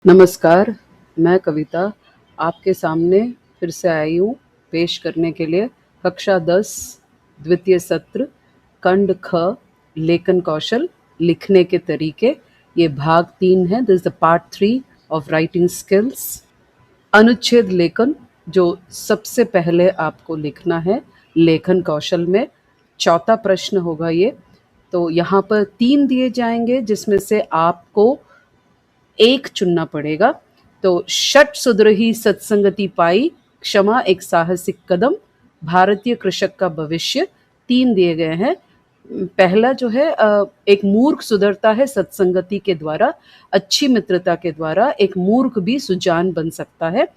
नमस्कार, मैं कविता आपके सामने फिर से आई हूँ पेश करने के लिए कक्षा 10 द्वितीय सत्र खंड ख लेखन कौशल लिखने के तरीके। ये भाग 3 है। This is the part 3 of writing skills. अनुच्छेद लेखन जो सबसे पहले आपको लिखना है लेखन कौशल में। चौथा प्रश्न होगा ये। तो यहाँ पर 3 दिए जाएंगे जिसमें से आपको एक चुनना पड़ेगा। तो षट सुधरही सत्संगति पाई, क्षमा एक साहसिक कदम, भारतीय कृषक का भविष्य, 3 दिए गए हैं। पहला जो है एक मूर्ख सुधरता है सत्संगति के द्वारा, अच्छी मित्रता के द्वारा। एक मूर्ख भी सुजान बन सकता है।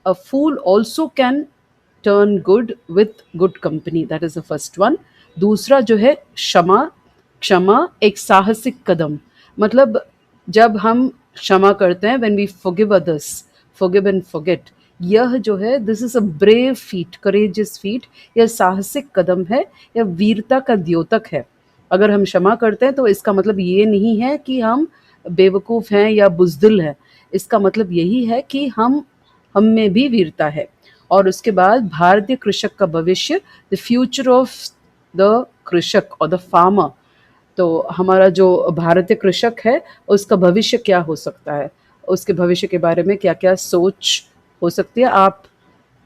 A fool also can turn good with good company, that is the first one. दूसरा जो है क्षमा, क्षमा एक साहसिक कदम। मतलब जब हम क्षमा करते हैं, when we forgive others, forgive and forget, यह जो है this is a brave feat, courageous feat. यह साहसिक कदम है, यह वीरता का द्योतक है। अगर हम क्षमा करते हैं तो इसका मतलब ये नहीं है कि हम बेवकूफ़ हैं या बुज़दिल हैं। इसका मतलब यही है कि हम में भी वीरता है। और उसके बाद भारतीय कृषक का भविष्य, द फ्यूचर ऑफ द कृषक और द फार्मर। तो हमारा जो भारतीय कृषक है उसका भविष्य क्या हो सकता है, उसके भविष्य के बारे में क्या क्या सोच हो सकती है, आप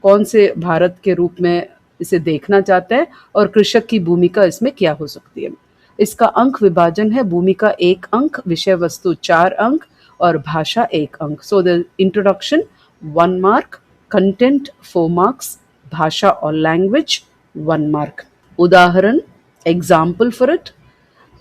कौन से भारत के रूप में इसे देखना चाहते हैं और कृषक की भूमिका इसमें क्या हो सकती है। इसका अंक विभाजन है, भूमिका 1 अंक, विषय वस्तु 4 अंक और भाषा 1 अंक। So the introduction 1 mark, content 4 marks, भाषा और लैंग्वेज 1 मार्क। उदाहरण, एग्जाम्पल फॉर इट।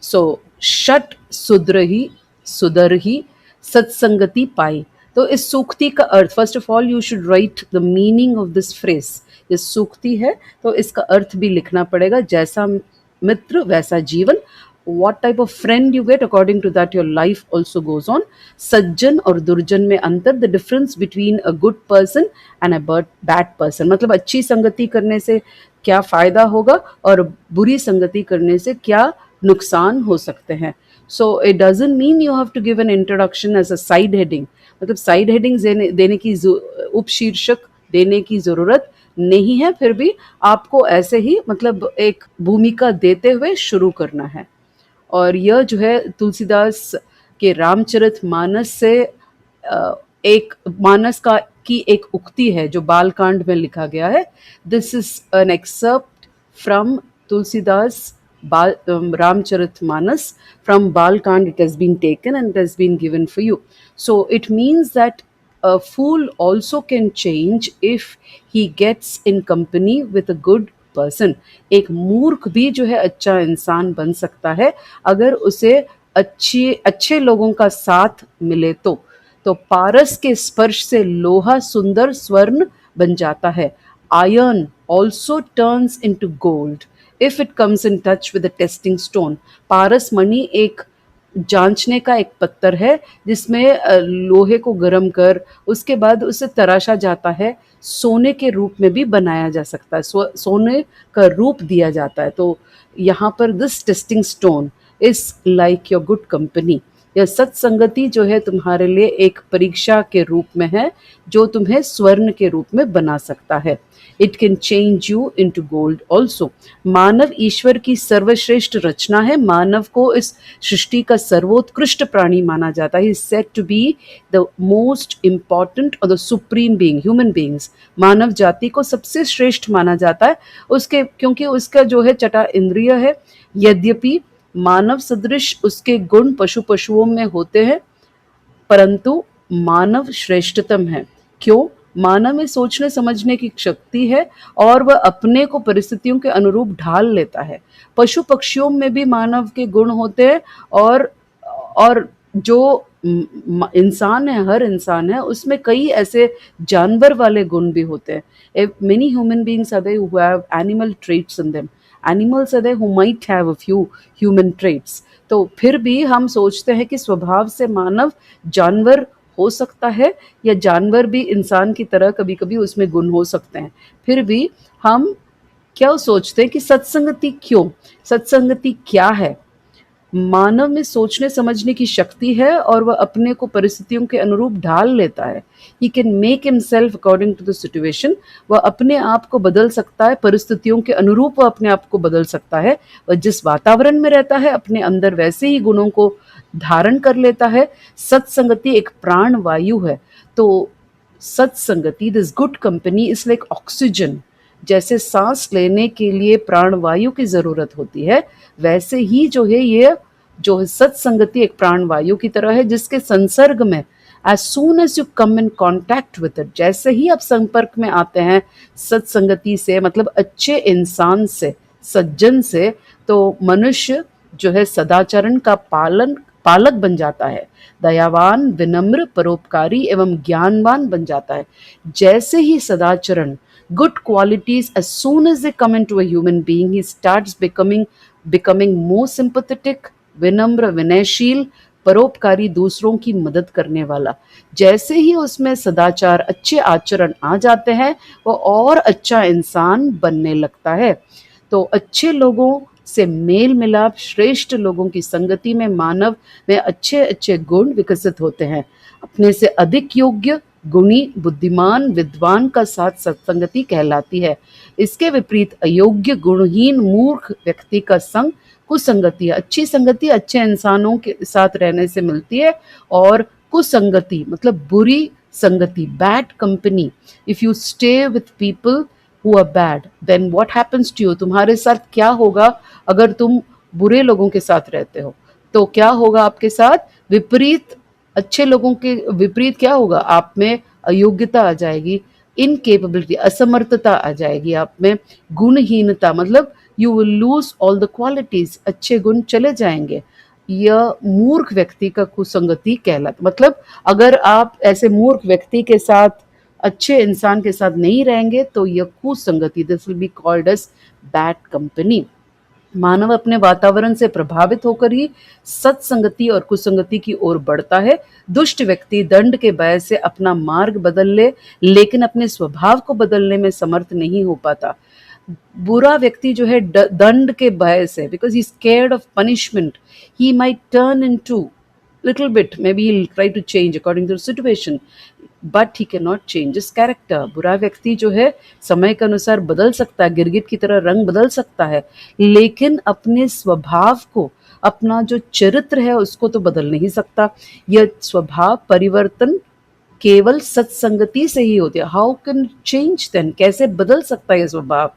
सो षट सुधरही, सुधरही सत्संगति पाई। तो इस सूक्ति का अर्थ, first of all you should write the meaning of this phrase. ये सूक्ति है तो इसका अर्थ भी लिखना पड़ेगा। जैसा मित्र वैसा जीवन, what type of friend you get, according to that your life also goes on. सज्जन और दुर्जन में अंतर, the difference between a good person and a bad person। मतलब अच्छी संगति करने से क्या फायदा होगा और बुरी संगति करने से क्या नुकसान हो सकते हैं। So it doesn't mean you have to give an introduction as a side heading। मतलब साइड हेडिंग देने की उपशीर्षक देने की जरूरत नहीं है, फिर भी आपको ऐसे ही मतलब एक भूमिका देते हुए शुरू करना है। और यह जो है तुलसीदास के रामचरितमानस से एक मानस का की एक उक्ति है जो बालकांड में लिखा गया है। This is an excerpt from Tulsidas Ramcharitmanas, from Balkand it has been taken and it has been given for you. So it means that a fool also can change if he gets in company with a good person। एक मूर्ख भी जो है अच्छा इंसान बन सकता है अगर उसे अच्छे लोगों का साथ मिले तो पारस के स्पर्श से लोहा सुंदर स्वर्ण बन जाता है। Iron also turns into gold if it comes in touch with a testing stone. पारस मणि एक जांचने का एक पत्थर है जिसमें लोहे को गर्म कर उसके बाद उसे तराशा जाता है, सोने के रूप में भी बनाया जा सकता है, सोने का रूप दिया जाता है। तो यहाँ पर this testing stone is like your good company. यह सत्संगति जो है तुम्हारे लिए एक परीक्षा के रूप में है जो तुम्हें स्वर्ण के रूप में बना सकता है। It can change you into gold also. मानव ईश्वर की सर्वश्रेष्ठ रचना है। मानव को इस सृष्टि का सर्वोत्कृष्ट प्राणी माना जाता है। He is said to be the most important और the supreme being. Human beings, मानव जाति को सबसे श्रेष्ठ माना जाता है उसके क्योंकि उसका जो है छठा इंद्रिय है। यद्यपि मानव सदृश उसके गुण पशुओं में होते हैं परंतु मानव श्रेष्ठतम है। क्यों? मानव में सोचने समझने की शक्ति है और वह अपने को परिस्थितियों के अनुरूप ढाल लेता है। पशु पक्षियों में भी मानव के गुण होते हैं और जो इंसान है, हर इंसान है, उसमें कई ऐसे जानवर वाले गुण भी होते हैं। Many human beings are there who have animal traits in them. Animals are there who might have a few human traits. तो फिर भी हम सोचते हैं कि स्वभाव से मानव जानवर हो सकता है या जानवर भी इंसान की तरह कभी कभी उसमें गुण हो सकते हैं। फिर भी हम क्या सोचते हैं कि सत्संगति क्यों, सत्संगति क्या है। मानव में सोचने समझने की शक्ति है और वह अपने को परिस्थितियों के अनुरूप ढाल लेता है। He can make himself according to the situation. वह अपने आप को बदल सकता है, परिस्थितियों के अनुरूप वह अपने आप को बदल सकता है। वह जिस वातावरण में रहता है अपने अंदर वैसे ही गुणों को धारण कर लेता है। सत्संगति एक प्राण वायु है। तो सत्संगति, this good company is like oxygen. जैसे सांस लेने के लिए प्राणवायु की जरूरत होती है, वैसे ही जो है ये जो है सत्संगति एक प्राणवायु की तरह है, जिसके संसर्ग में as soon as you come in contact with it, जैसे ही आप संपर्क में आते हैं सत्संगति से, मतलब अच्छे इंसान से, सज्जन से, तो मनुष्य जो है सदाचरण का पालक बन जाता है, दयावान, विनम्र, परोपकारी एवं ज्ञानवान बन जाता है। जैसे ही सदाचरण, good qualities, as soon as they come into a human being, he starts becoming more sympathetic, विनम्र, विनयशील, परोपकारी, दूसरों की मदद करने वाला। जैसे ही उसमें सदाचार, अच्छे आचरण आ जाते हैं, वो और अच्छा इंसान बनने लगता है। तो अच्छे लोगों से मेल मिलाप, श्रेष्ठ लोगों की संगति में मानव में अच्छे अच्छे गुण विकसित होते हैं। अपने से अधिक योग्य, गुणी, बुद्धिमान, विद्वान का साथ सत्संगति कहलाती है। इसके विपरीत अयोग्य, गुणहीन, मूर्ख व्यक्ति का संग कुसंगति है। अच्छी संगति अच्छे इंसानों के साथ रहने से मिलती है, और कुसंगति मतलब बुरी संगति, bad company, if you stay with people who are bad, then what happens to you, तुम्हारे साथ क्या होगा अगर तुम बुरे लोगों के साथ रहते हो। तो क्या होगा आपके साथ, विपरीत, अच्छे लोगों के विपरीत क्या होगा, आप में अयोग्यता आ जाएगी, इनकेपेबिलिटी, असमर्थता आ जाएगी आप में, गुणहीनता, मतलब you will lose all the qualities, अच्छे गुण चले जाएंगे। यह मूर्ख व्यक्ति का कुसंगति कहलाता, मतलब अगर आप ऐसे मूर्ख व्यक्ति के साथ, अच्छे इंसान के साथ नहीं रहेंगे तो यह कुसंगति, this will be called as bad company. मानव अपने वातावरण से प्रभावित होकर ही सत्संगति और कुसंगति की ओर बढ़ता है। दुष्ट व्यक्ति दंड के भय से अपना मार्ग बदल ले, लेकिन अपने स्वभाव को बदलने में समर्थ नहीं हो पाता। बुरा व्यक्ति जो है दंड के भय से, because he scared of punishment, he might turn into little bit, maybe he'll try to change according to the situation, but he cannot change his character. बुरा व्यक्ति जो है समय के अनुसार बदल सकता है, गिरगिट की तरह रंग बदल सकता है, लेकिन अपने स्वभाव को, अपना जो चरित्र है उसको तो बदल नहीं सकता। यह स्वभाव परिवर्तन केवल सत्संगति से ही होती है। हाउ कैन चेंज देन, कैसे बदल सकता है यह स्वभाव,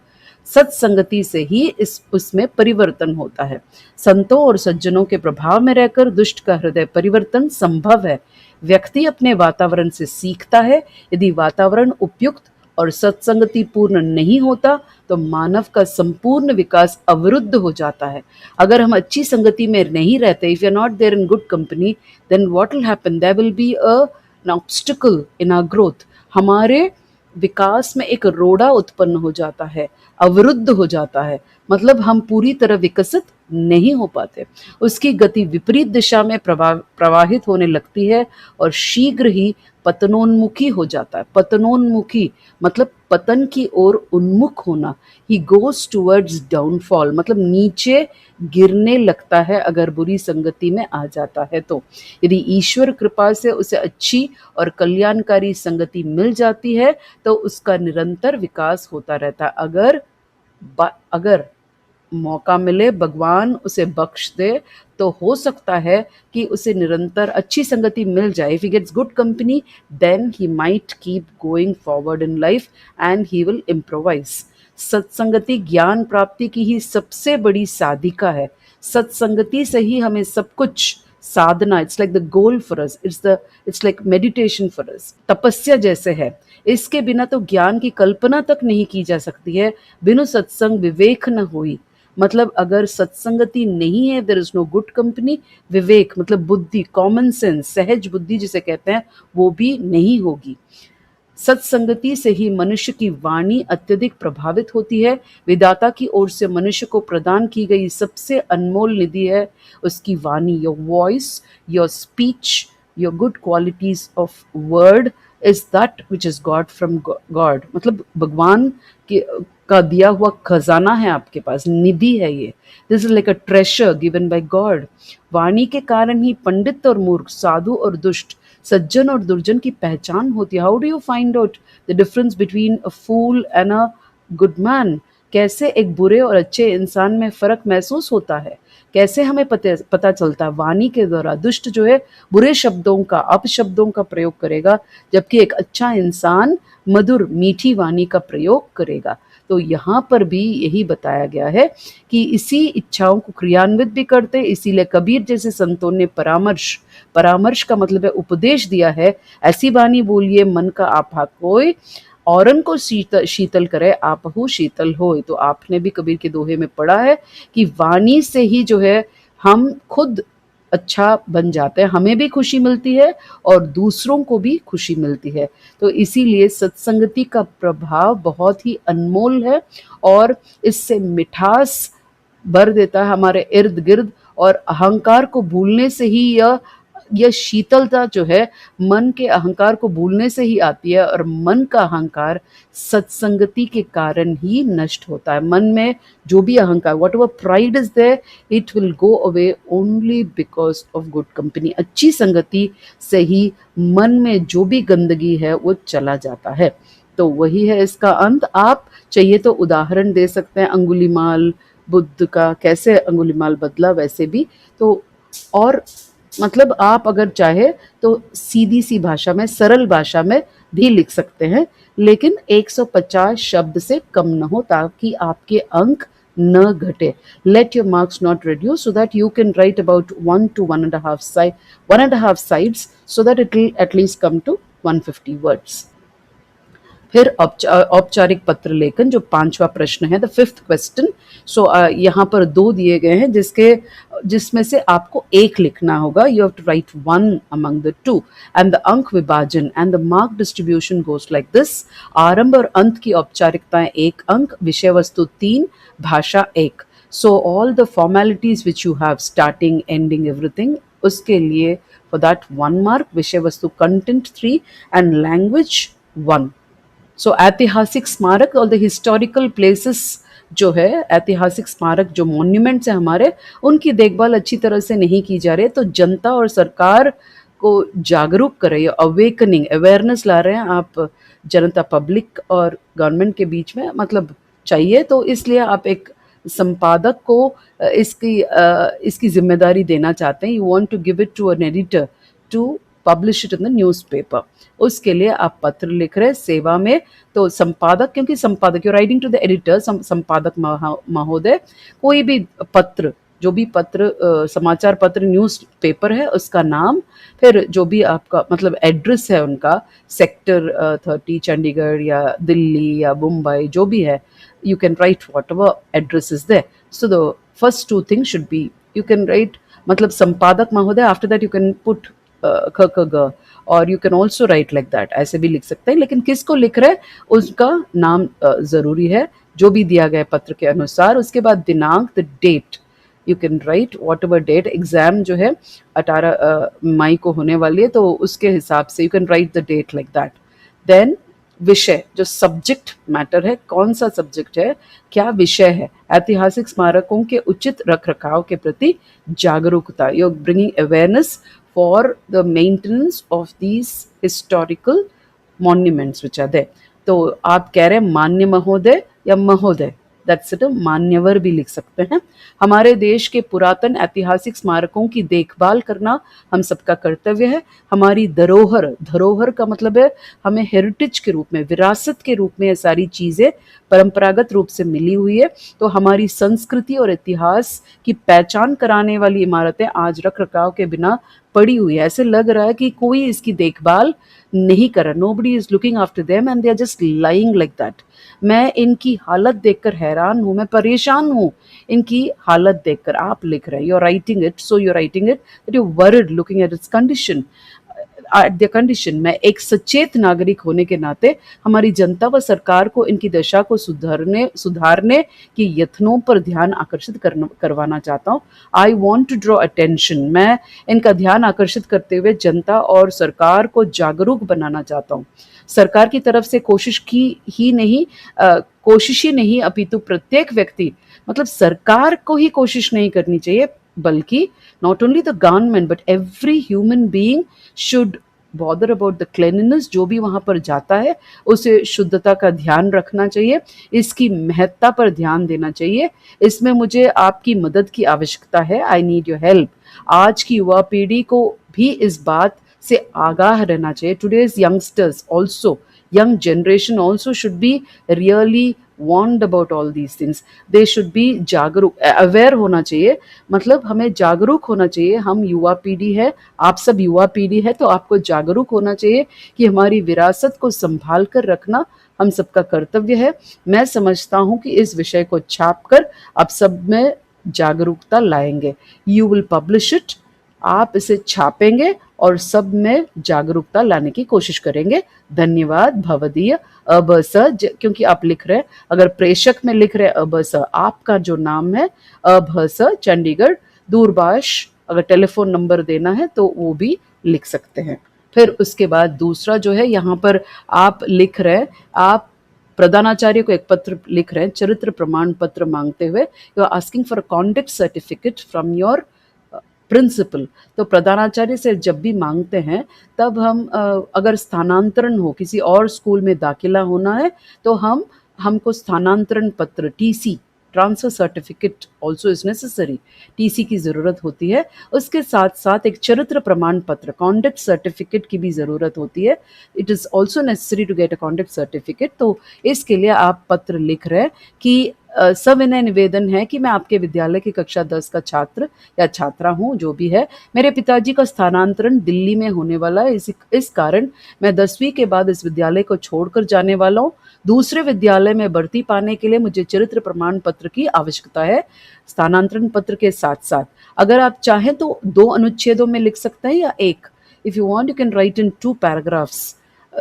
सत्संगति से ही उसमें परिवर्तन होता है। संतों और सज्जनों के प्रभाव में रहकर दुष्ट का हृदय परिवर्तन संभव है। व्यक्ति अपने वातावरण से सीखता है। यदि वातावरण उपयुक्त और सत्संगति पूर्ण नहीं होता तो मानव का संपूर्ण विकास अवरुद्ध हो जाता है। अगर हम अच्छी संगति में नहीं रहते, if you are not there in good company, then what will happen, there will be an obstacle in our growth. हमारे विकास में एक रोड़ा उत्पन्न हो जाता है, अवरुद्ध हो जाता है, मतलब हम पूरी तरह विकसित नहीं हो पाते। उसकी गति विपरीत दिशा में प्रवाहित होने लगती है और शीघ्र ही पतनोन्मुखी हो जाता है। पतनोन्मुखी मतलब पतन की ओर उन्मुख होना। ही गोज टूवर्ड्स डाउनफॉल, मतलब नीचे गिरने लगता है अगर बुरी संगति में आ जाता है तो। यदि ईश्वर कृपा से उसे अच्छी और कल्याणकारी संगति मिल जाती है तो उसका निरंतर विकास होता रहता है। अगर मौका मिले, भगवान उसे बख्श दे, तो हो सकता है कि उसे निरंतर अच्छी संगति मिल जाए। If he gets good company, then he might keep going forward in life and he will improvise. सत्संगति ज्ञान प्राप्ति की ही सबसे बड़ी साधिका है। सत्संगति से ही हमें सब कुछ साधना, it's like the goal for us, it's like meditation for us, तपस्या जैसे है। इसके बिना तो ज्ञान की कल्पना तक नहीं की जा सकती है। बिनु सत्संग विवेक न होई, मतलब अगर सत्संगति नहीं है, there is no good company, विवेक मतलब बुद्धि, कॉमन सेंस, सहज बुद्धि जिसे कहते हैं, वो भी नहीं होगी। सत्संगति से ही मनुष्य की वाणी अत्यधिक प्रभावित होती है। विधाता की ओर से मनुष्य को प्रदान की गई सबसे अनमोल निधि है उसकी वाणी, your voice, your speech, your good qualities of word is that which is God from God, मतलब भगवान की का दिया हुआ खजाना है आपके पास, निधि है ये। This is like a treasure given by God. वाणी के कारण ही पंडित और मूर्ख, साधु और दुष्ट, सज्जन और दुर्जन की पहचान होती है। How do you find out the difference between a fool and a good man? कैसे एक बुरे और अच्छे इंसान में फ़र्क महसूस होता है? कैसे हमें पता चलता है? वाणी के द्वारा। दुष्ट जो है बुरे शब्दों का, अपशब्दों का प्रयोग करेगा, जबकि एक अच्छा इंसान मधुर मीठी वाणी का प्रयोग करेगा। तो यहाँ पर भी यही बताया गया है कि इसी इच्छाओं को क्रियान्वित भी करते, इसीलिए कबीर जैसे संतों ने परामर्श, परामर्श का मतलब है उपदेश दिया है, ऐसी वाणी बोलिए मन का आपा कोय, औरन को शीतल शीतल करे आपहु शीतल होय। तो आपने भी कबीर के दोहे में पढ़ा है कि वाणी से ही जो है हम खुद अच्छा बन जाते हैं, हमें भी खुशी मिलती है और दूसरों को भी खुशी मिलती है। तो इसीलिए सत्संगति का प्रभाव बहुत ही अनमोल है और इससे मिठास भर देता है हमारे इर्द गिर्द, और अहंकार को भूलने से ही यह शीतलता जो है मन के अहंकार को भूलने से ही आती है, और मन का अहंकार सत्संगति के कारण ही नष्ट होता है। मन में जो भी अहंकार, whatever pride is there, it will go away only because of good company. अच्छी संगति से ही मन में जो भी गंदगी है वो चला जाता है। तो वही है इसका अंत। आप चाहिए तो उदाहरण दे सकते हैं अंगुलीमाल बुद्ध का, कैसे अंगुलीमाल बदला, वैसे भी तो। और मतलब आप अगर चाहे तो सीधी सी भाषा में, सरल भाषा में भी लिख सकते हैं, लेकिन 150 शब्द से कम न हो, ताकि आपके अंक न घटे। Let your marks not reduce, so that you can right about 1 to 1.5 sides, so that it will at least come to 150 words। फिर औपचारिक पत्र लेखन, जो 5वां प्रश्न है, द फिफ्थ क्वेश्चन। सो यहाँ पर 2 दिए गए हैं, जिसमें से आपको एक लिखना होगा। You have to write one among the two, and the अंक विभाजन and the mark distribution goes like this. आरंभ और अंत की औपचारिकताएं 1 अंक, विषय वस्तु 3, भाषा 1। So all the formalities which you have, starting ending everything, उसके लिए फॉर दैट 1 मार्क, विषय वस्तु कंटेंट 3 एंड लैंग्वेज 1। सो ऐतिहासिक स्मारक और द हिस्टोरिकल प्लेसेस जो है, ऐतिहासिक स्मारक जो मॉन्यूमेंट्स हैं हमारे, उनकी देखभाल अच्छी तरह से नहीं की जा रही है। तो जनता और सरकार को जागरूक कर रही है, अवेकनिंग, अवेयरनेस ला रहे हैं आप जनता, पब्लिक और गवर्नमेंट के बीच में, मतलब चाहिए। तो इसलिए आप एक संपादक को इसकी जिम्मेदारी देना चाहते हैं। You want to give it to an editor to publish it in the newspaper. उसके लिए आप पत्र लिख रहे हैं सेवा में। तो संपादक, क्योंकि संपादक, you writing to the editor, संपादक महोदय, कोई भी पत्र, जो भी पत्र, समाचार पत्र, न्यूज़ पेपर है, उसका नाम, फिर जो भी आपका मतलब एड्रेस है उनका, सेक्टर 30 चंडीगढ़ या दिल्ली या मुंबई, जो भी है, you can write whatever address is there. So the first 2 things should be, you can write मतलब संपादक महोदय, after that you can put ख ख ग, और you can also right like that, ऐसे भी लिख सकते हैं। लेकिन किसको लिख रहे हैं उसका नाम ज़रूरी है, जो भी दिया गया पत्र के अनुसार। उसके बाद दिनांक, the date, you can write whatever date. Exam जो है 18 मई को होने वाली है, तो उसके हिसाब से you can write the date like that. Then विषय, जो सब्जेक्ट मैटर है, कौन सा सब्जेक्ट है, क्या विषय है। ऐतिहासिक स्मारकों के उचित रख रखाव के प्रति जागरूकता, you are bringing awareness for the maintenance of these historical monuments which are there. तो आप कह रहे हैं मान्य महोदय या महोदय, दैट्स इट, मान्यवर भी लिख सकते हैं। हमारे देश के पुरातन ऐतिहासिक स्मारकों की देखभाल करना हम सबका कर्तव्य है। हमारी धरोहर, धरोहर का मतलब है हमें हेरिटेज के रूप में, विरासत के रूप में ये सारी चीज़ें परंपरागत रूप से मिली हुई है। तो हमारी संस्कृति और इतिहास की पहचान कराने वाली इमारतें आज रख रखाव के बिना पड़ी हुई है। ऐसे लग रहा है कि कोई इसकी देखभाल नहीं कर रहा, nobody is looking after them and they are just lying like that. मैं इनकी हालत देखकर हैरान हूँ, मैं परेशान हूँ इनकी हालत देखकर। आप लिख रहे हैं, you are writing it, so you are writing it that you worried looking at its condition. At the condition, मैं एक सचेत नागरिक होने के नाते हमारी जनता व सरकार को इनकी दशा को सुधारने के यत्नों पर ध्यान आकर्षित करवाना चाहता हूँ। I want to draw attention, मैं इनका ध्यान आकर्षित करते हुए जनता और सरकार को जागरूक बनाना चाहता हूँ। सरकार की तरफ से कोशिश ही नहीं अपितु प्रत्येक व्यक्ति, मतलब सरकार को ही कोशिश नहीं करनी चाहिए, बल्कि not only the government but every human being should bother about the cleanliness. जो भी वहाँ पर जाता है उसे शुद्धता का ध्यान रखना चाहिए, इसकी महत्ता पर ध्यान देना चाहिए। इसमें मुझे आपकी मदद की आवश्यकता है। I need your help. आज की युवा पीढ़ी को भी इस बात से आगाह रहना चाहिए। Today's youngsters also, young generation also should be really warned about all these things. They should be जागरूक, अवेयर होना चाहिए, मतलब हमें जागरूक होना चाहिए। हम युवा पीढ़ी है, आप सब युवा पीढ़ी है, तो आपको जागरूक होना चाहिए कि हमारी विरासत को संभाल कर रखना हम सबका कर्तव्य है। मैं समझता हूँ कि इस विषय को छाप कर आप सब में जागरूकता लाएंगे। यू विल पब्लिश इट, आप इसे छापेंगे और सब में जागरूकता लाने की कोशिश करेंगे। धन्यवाद। भवदीय अबस, क्योंकि आप लिख रहे हैं, अगर प्रेषक में लिख रहे अबस, आपका जो नाम है अभस चंडीगढ़, दूरभाष, अगर टेलीफोन नंबर देना है तो वो भी लिख सकते हैं। फिर उसके बाद दूसरा जो है, यहाँ पर आप लिख रहे हैं, आप प्रधानाचार्य को एक पत्र लिख रहे हैं, चरित्र प्रमाण पत्र मांगते हुए। You are asking for a conduct certificate from your principal. तो प्रधानाचार्य से जब भी मांगते हैं तब हम अगर स्थानांतरण हो, किसी और स्कूल में दाखिला होना है, तो हमको स्थानांतरण पत्र, TC, transfer certificate also is necessary, TC की ज़रूरत होती है। उसके साथ साथ एक चरित्र प्रमाण पत्र, कॉन्डक्ट सर्टिफिकेट की भी ज़रूरत होती है। It is also necessary to get a conduct certificate. तो इसके लिए आप पत्र लिख रहे हैं कि सविनय निवेदन है कि मैं आपके विद्यालय की कक्षा 10 का छात्र या छात्रा हूँ, जो भी है। मेरे पिताजी का स्थानांतरण दिल्ली में होने वाला है, इस कारण मैं 10वीं के बाद इस विद्यालय को छोड़कर जाने वाला हूँ। दूसरे विद्यालय में भर्ती पाने के लिए मुझे चरित्र प्रमाण पत्र की आवश्यकता है, स्थानांतरण पत्र के साथ साथ। अगर आप चाहें तो 2 अनुच्छेदों में लिख सकते हैं या एक, if you want you can right in 2 paragraphs.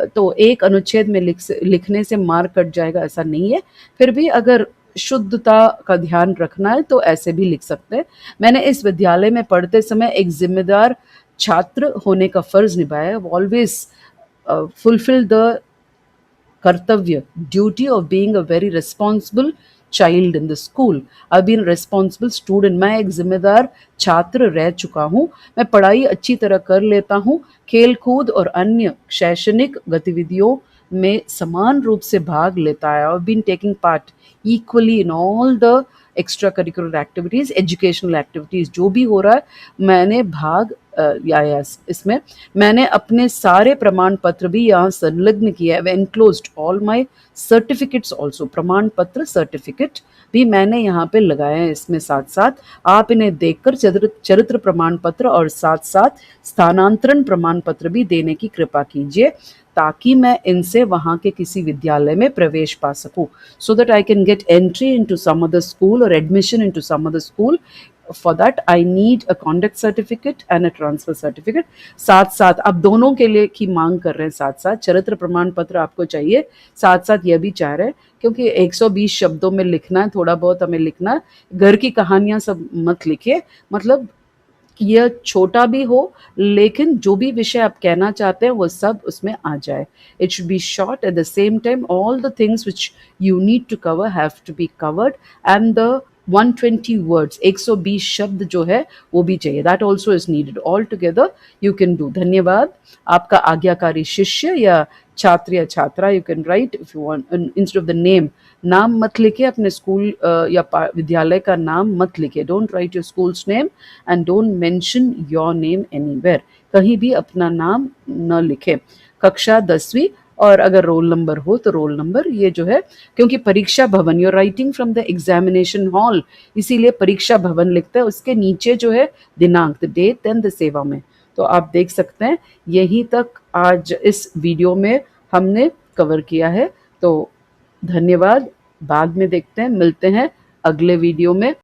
तो एक अनुच्छेद में लिखने से मार्क कट जाएगा, ऐसा नहीं है। फिर भी अगर शुद्धता का ध्यान रखना है तो ऐसे भी लिख सकते हैं। मैंने इस विद्यालय में पढ़ते समय एक जिम्मेदार छात्र होने का फर्ज निभाया। ऑलवेज फुलफिल द कर्तव्य, duty of being a very responsible child in the school. I been responsible student. मैं एक जिम्मेदार छात्र रह चुका हूँ। मैं पढ़ाई अच्छी तरह कर लेता हूँ, खेल कूद और अन्य शैक्षणिक गतिविधियों में समान रूप से भाग लेता है। I been taking part equally in all the extra curricular activities, educational activities, जो भी हो रहा है मैंने भाग इसमें मैंने अपने सारे प्रमाण पत्र भी यहाँ संलग्न किया है। Enclosed all my certificates also, प्रमाण पत्र सर्टिफिकेट भी मैंने यहाँ पे लगाए हैं। इसमें साथ साथ आप इन्हें देखकर चरित्र प्रमाण पत्र और साथ साथ स्थानांतरण प्रमाण पत्र भी देने की कृपा कीजिए, ताकि मैं इनसे वहाँ के किसी विद्यालय में प्रवेश पा सकूँ, so that I can get entry into some other school or admission into some other school. For that I need a conduct certificate and a transfer certificate. साथ साथ आप दोनों के लिए की मांग कर रहे हैं, साथ साथ चरित्र प्रमाण पत्र आपको चाहिए, साथ साथ यह भी चाह रहे हैं क्योंकि 120 शब्दों में लिखना है, थोड़ा बहुत हमें लिखना है। घर की कहानियाँ सब मत लिखिए, मतलब यह छोटा भी हो लेकिन जो भी विषय आप कहना चाहते हैं वो सब उसमें आ जाए। It should be short, at the same time all the things which you need to cover have to be covered, and the 120 words, 120 शब्द जो है वो भी चाहिए, that also is needed. All together you can do. धन्यवाद। आपका आज्ञाकारी शिष्य या छात्र या छात्रा, you can write if you want instead of the name, नाम मत लिखिए, अपने स्कूल या विद्यालय का नाम मत लिखिए। Don't write your schools name and don't mention your name anywhere, कहीं भी अपना नाम न लिखें। कक्षा 10वीं और अगर रोल नंबर हो तो रोल नंबर, ये जो है क्योंकि परीक्षा भवन, you're writing from the examination hall, इसीलिए परीक्षा भवन लिखते हैं, उसके नीचे जो है दिनांक, द डेट एंड द सेवा में। तो आप देख सकते हैं यहीं तक आज इस वीडियो में हमने कवर किया है। तो धन्यवाद। बाद में देखते हैं, मिलते हैं अगले वीडियो में।